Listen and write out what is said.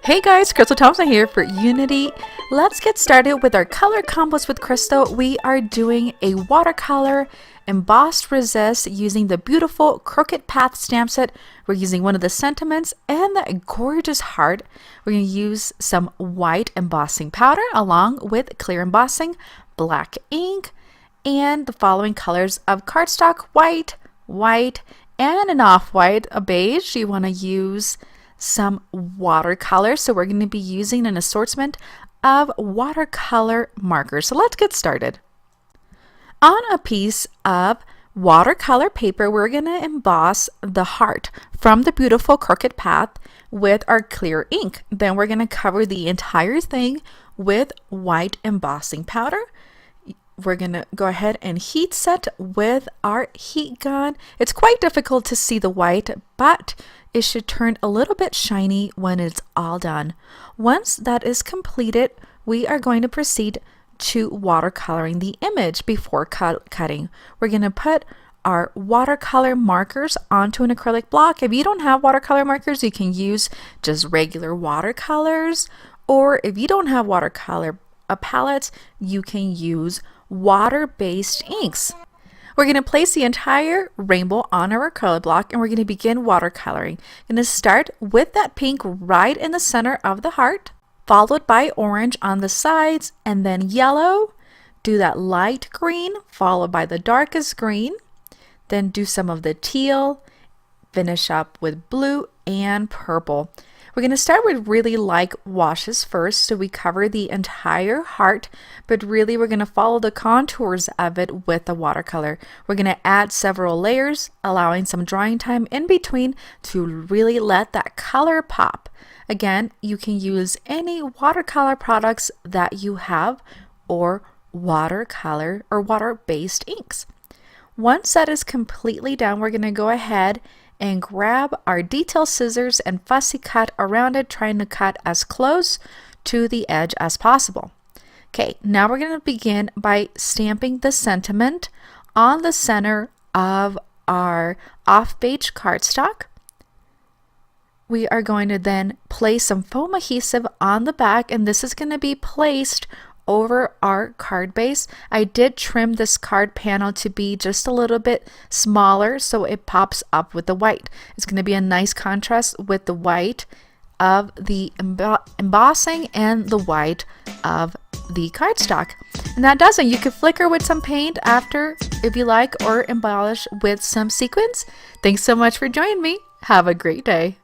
Hey guys, Crystal Thompson here for Unity. Let's get started with our color combos with Crystal. We are doing a watercolor embossed resist using the beautiful Crooked Path stamp set. We're using one of the sentiments and the gorgeous heart. We're going to use some white embossing powder along with clear embossing, black ink, and the following colors of cardstock: white, and an off-white, a beige. You want to use some watercolor, so we're going to be using an assortment of watercolor markers. So let's get started. On a piece of watercolor paper, we're going to emboss the heart from the beautiful Crooked Path with our clear ink. Then we're going to cover the entire thing with white embossing powder. We're going to go ahead and heat set with our heat gun. It's quite difficult to see the white, but it should turn a little bit shiny when it's all done. Once that is completed, we are going to proceed to watercoloring the image before cutting. We're going to put our watercolor markers onto an acrylic block. If you don't have watercolor markers, you can use just regular watercolors, or if you don't have watercolor palettes, you can use water-based inks. We're going to place the entire rainbow on our acrylic block and we're going to begin watercoloring. I'm going to start with that pink right in the center of the heart, followed by orange on the sides, and then yellow. Do that light green, followed by the darkest green. Then do some of the teal, finish up with blue and purple. We're going to start with really light washes first, so we cover the entire heart, but really we're going to follow the contours of it with the watercolor. We're going to add several layers, allowing some drying time in between to really let that color pop. Again, you can use any watercolor products that you have, or watercolor or water-based inks. Once that is completely done, we're going to go ahead and grab our detail scissors and fussy cut around it, trying to cut as close to the edge as possible. Okay, now we're going to begin by stamping the sentiment on the center of our off-beige cardstock. We are going to then place some foam adhesive on the back, and this is going to be placed over our card base. I did trim this card panel to be just a little bit smaller so it pops up with the white. It's going to be a nice contrast with the white of the embossing and the white of the cardstock. And that does it. You could flicker with some paint after if you like, or embellish with some sequins. Thanks so much for joining me. Have a great day.